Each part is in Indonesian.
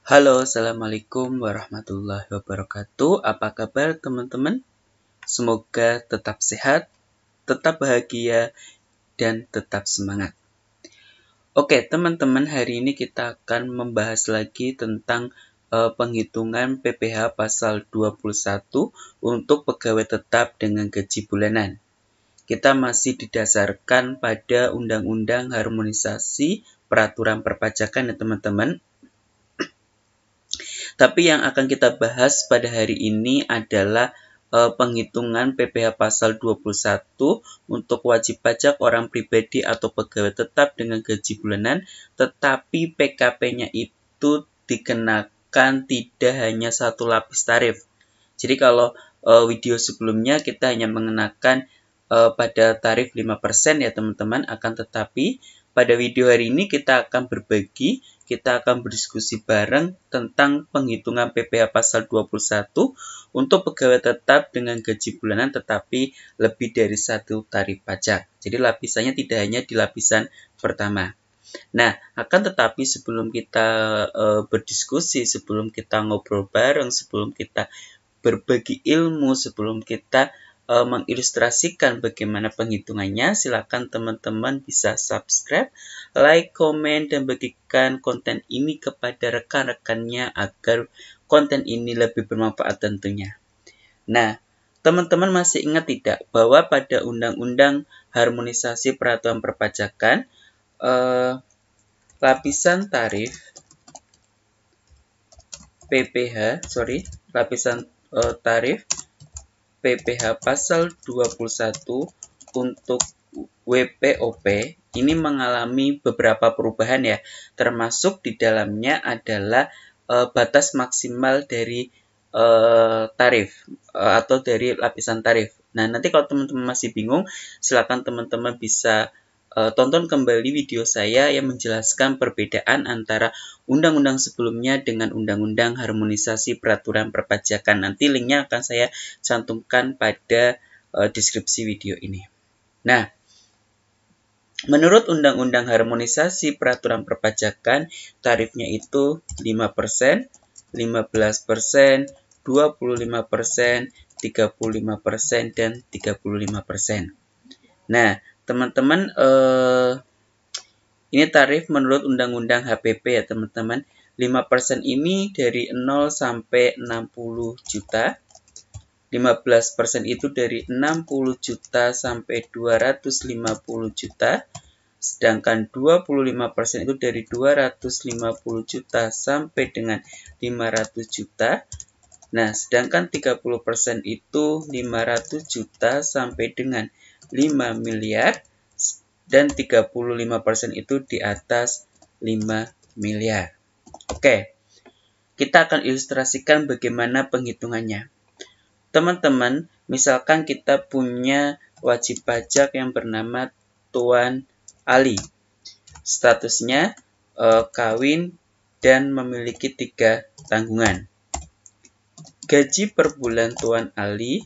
Halo, Assalamualaikum warahmatullahi wabarakatuh. Apa kabar teman-teman? Semoga tetap sehat, tetap bahagia, dan tetap semangat. Oke, teman-teman, hari ini kita akan membahas lagi tentang penghitungan PPh pasal 21 untuk pegawai tetap dengan gaji bulanan. Kita masih didasarkan pada Undang-Undang Harmonisasi Peraturan Perpajakan ya teman-teman. Tapi yang akan kita bahas pada hari ini adalah penghitungan PPh pasal 21 untuk wajib pajak orang pribadi atau pegawai tetap dengan gaji bulanan, tetapi PKP-nya itu dikenakan tidak hanya satu lapis tarif. Jadi kalau video sebelumnya kita hanya mengenakan pada tarif 5% ya teman-teman, akan tetapi pada video hari ini kita akan berbagi, kita akan berdiskusi bareng tentang penghitungan PPh pasal 21 untuk pegawai tetap dengan gaji bulanan tetapi lebih dari satu tarif pajak. Jadi lapisannya tidak hanya di lapisan pertama. Nah, akan tetapi sebelum kita berdiskusi, sebelum kita ngobrol bareng, sebelum kita berbagi ilmu, sebelum kita mengilustrasikan bagaimana penghitungannya, silakan teman-teman bisa subscribe, like, komen, dan bagikan konten ini kepada rekan-rekannya agar konten ini lebih bermanfaat tentunya. Nah, teman-teman masih ingat tidak bahwa pada Undang-Undang Harmonisasi Peraturan Perpajakan, lapisan tarif tarif PPh pasal 21 untuk WPOP ini mengalami beberapa perubahan ya, termasuk di dalamnya adalah batas maksimal dari tarif atau dari lapisan tarif. Nah, nanti kalau teman-teman masih bingung, silakan teman-teman bisa tonton kembali video saya yang menjelaskan perbedaan antara undang-undang sebelumnya dengan undang-undang harmonisasi peraturan perpajakan. Nanti linknya akan saya cantumkan pada deskripsi video ini. Nah, menurut undang-undang harmonisasi peraturan perpajakan, tarifnya itu 5%, 15%, 25%, 35%, dan 35%. Nah, teman-teman, ini tarif menurut Undang-Undang HPP ya teman-teman. 5% ini dari 0 sampai 60 juta. 15% itu dari 60 juta sampai 250 juta. Sedangkan 25% itu dari 250 juta sampai dengan 500 juta. Nah, sedangkan 30% itu 500 juta sampai dengan 5 miliar. Dan 35% itu di atas 5 miliar. Oke, kita akan ilustrasikan bagaimana penghitungannya. Teman-teman, misalkan kita punya wajib pajak yang bernama Tuan Ali. Statusnya kawin dan memiliki 3 tanggungan. Gaji per bulan Tuan Ali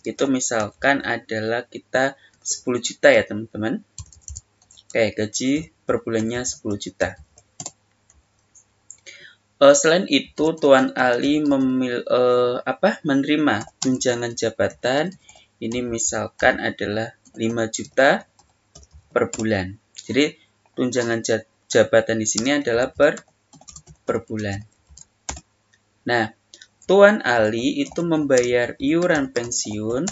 itu misalkan adalah kita 10 juta ya teman-teman. Oke, gaji per bulannya 10 juta. Selain itu, Tuan Ali menerima tunjangan jabatan. Ini misalkan adalah 5 juta per bulan. Jadi, tunjangan jabatan di sini adalah per bulan. Nah, Tuan Ali itu membayar iuran pensiun.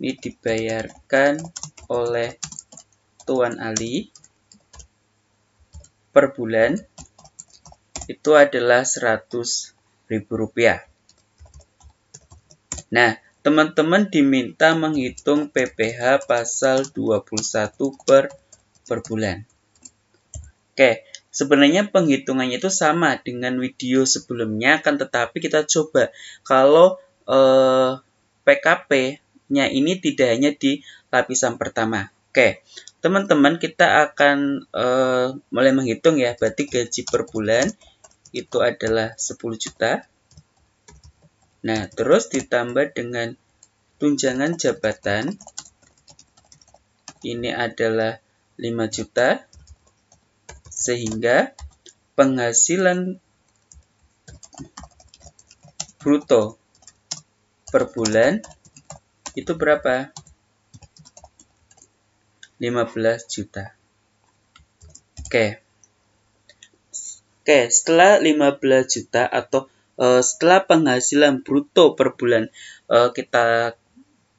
Ini dibayarkan oleh Tuan Ali per bulan itu adalah Rp100.000. Nah, teman-teman diminta menghitung PPh pasal 21 per bulan. Oke, sebenarnya penghitungannya itu sama dengan video sebelumnya, kan tetapi kita coba kalau PKP-nya ini tidak hanya di lapisan pertama. Oke, teman-teman kita akan mulai menghitung ya, berarti gaji per bulan itu adalah 10 juta. Nah, terus ditambah dengan tunjangan jabatan, ini adalah 5 juta, sehingga penghasilan bruto per bulan itu berapa? 15 juta. Oke, setelah 15 juta atau setelah penghasilan bruto per bulan kita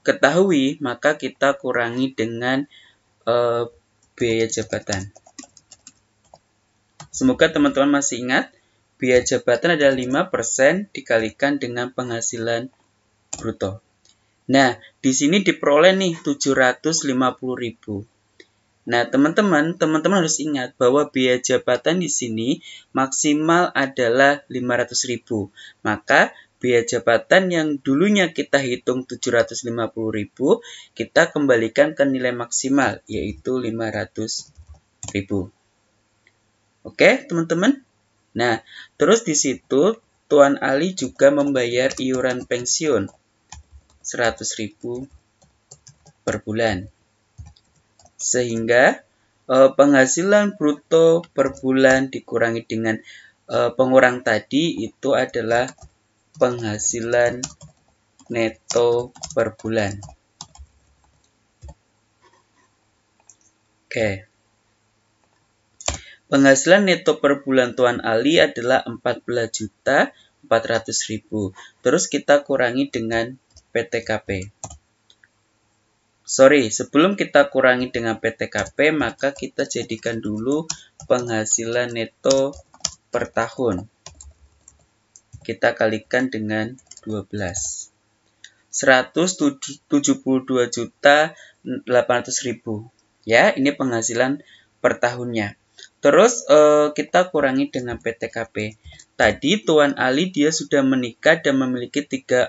ketahui, maka kita kurangi dengan biaya jabatan. Semoga teman-teman masih ingat, biaya jabatan adalah 5% dikalikan dengan penghasilan bruto. Nah, di sini diperoleh nih 750.000. Nah, teman-teman harus ingat bahwa biaya jabatan di sini maksimal adalah 500.000. Maka biaya jabatan yang dulunya kita hitung 750.000, kita kembalikan ke nilai maksimal, yaitu 500.000. Oke, teman-teman? Nah, terus di situ Tuan Ali juga membayar iuran pensiun 100.000 per bulan. Sehingga penghasilan bruto per bulan dikurangi dengan pengurang tadi itu adalah penghasilan neto per bulan. Oke. Penghasilan neto per bulan Tuan Ali adalah 14.400.000. Terus kita kurangi dengan PTKP. Sebelum kita kurangi dengan PTKP, maka kita jadikan dulu penghasilan neto per tahun. Kita kalikan dengan 12. 172.800.000. Ya, ini penghasilan per tahunnya. Terus kita kurangi dengan PTKP. Tadi Tuan Ali dia sudah menikah dan memiliki 3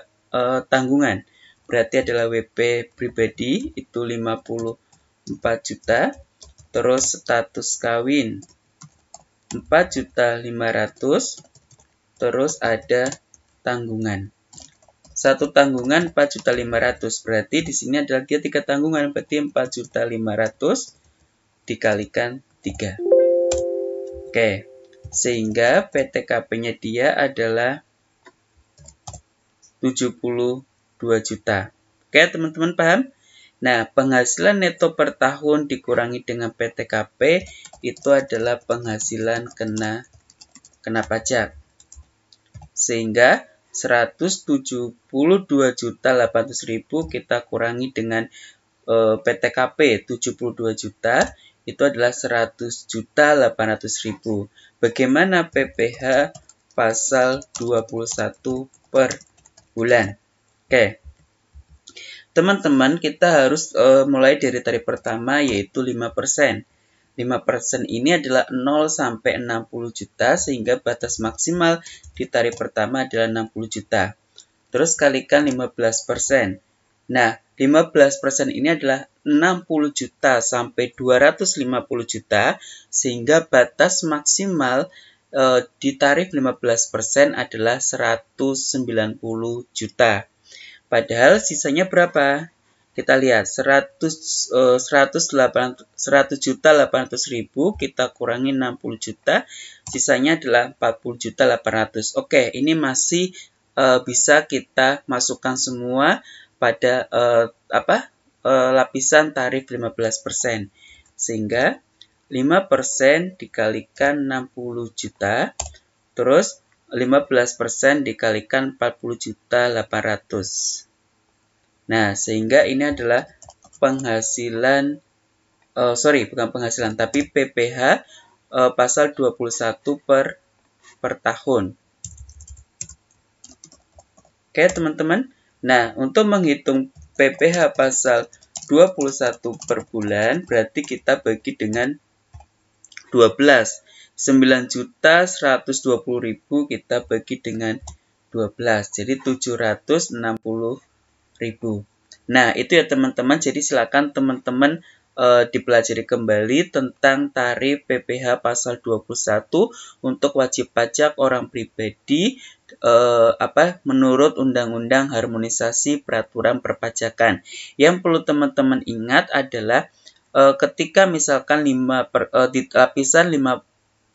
tanggungan. Berarti adalah WP pribadi itu 54 juta. Terus status kawin 4.500.000. Terus ada tanggungan. Satu tanggungan 4.500.000. Berarti di sini adalah dia 3 tanggungan. Berarti 4.500.000 dikalikan 3. Oke. Sehingga PTKP-nya dia adalah 72 juta. Oke, teman-teman paham? Nah, penghasilan neto per tahun dikurangi dengan PTKP itu adalah penghasilan kena pajak. Sehingga 172.800.000 kita kurangi dengan PTKP 72 juta itu adalah 100.800.000. Bagaimana PPh pasal 21 per bulan? Oke, teman-teman kita harus mulai dari tarif pertama yaitu 5%. 5% ini adalah 0 sampai 60 juta sehingga batas maksimal di tarif pertama adalah 60 juta. Terus kalikan 15%. Nah, 15% ini adalah 60 juta sampai 250 juta sehingga batas maksimal di tarif 15% adalah 190 juta. Padahal sisanya berapa? Kita lihat 100.800.000 kita kurangi 60 juta, sisanya adalah 40.800.000. Oke, ini masih bisa kita masukkan semua pada lapisan tarif 15%. Sehingga 5% dikalikan 60 juta, terus 15% dikalikan 40.800.000. Nah, sehingga ini adalah penghasilan, bukan penghasilan, tapi PPh pasal 21 per tahun. Oke, teman-teman. Nah, untuk menghitung PPh pasal 21 per bulan, berarti kita bagi dengan 12. 9.120.000 kita bagi dengan 12. Jadi 760.000. Nah, itu ya teman-teman. Jadi silakan teman-teman dipelajari kembali tentang tarif PPh pasal 21 untuk wajib pajak orang pribadi menurut Undang-Undang Harmonisasi Peraturan Perpajakan. Yang perlu teman-teman ingat adalah ketika misalkan di lapisan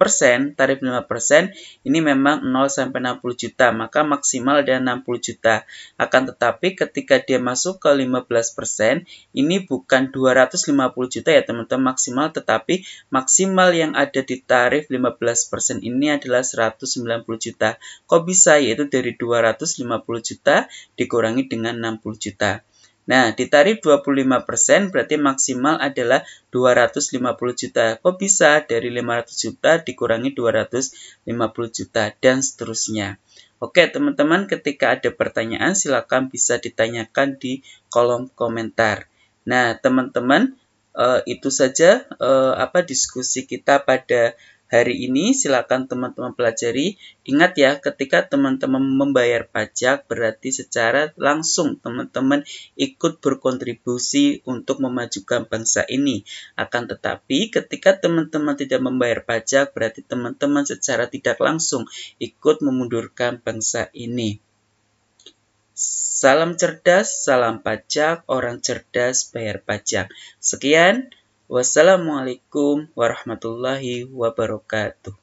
5%, tarif 5% ini memang 0 sampai 60 juta, maka maksimal ada 60 juta. Akan tetapi ketika dia masuk ke 15%, ini bukan 250 juta ya teman-teman maksimal, tetapi maksimal yang ada di tarif 15% ini adalah 190 juta. Kok bisa? Yaitu dari 250 juta dikurangi dengan 60 juta. Nah, di tarif 25% berarti maksimal adalah 250 juta. Kok bisa? Dari 500 juta dikurangi 250 juta, dan seterusnya. Oke, teman-teman, ketika ada pertanyaan, silakan bisa ditanyakan di kolom komentar. Nah, teman-teman, itu saja diskusi kita pada hari ini. Silakan teman-teman pelajari. Ingat ya, ketika teman-teman membayar pajak berarti secara langsung teman-teman ikut berkontribusi untuk memajukan bangsa ini. Akan tetapi ketika teman-teman tidak membayar pajak berarti teman-teman secara tidak langsung ikut memundurkan bangsa ini. Salam cerdas, salam pajak, orang cerdas bayar pajak. Sekian, wassalamualaikum warahmatullahi wabarakatuh.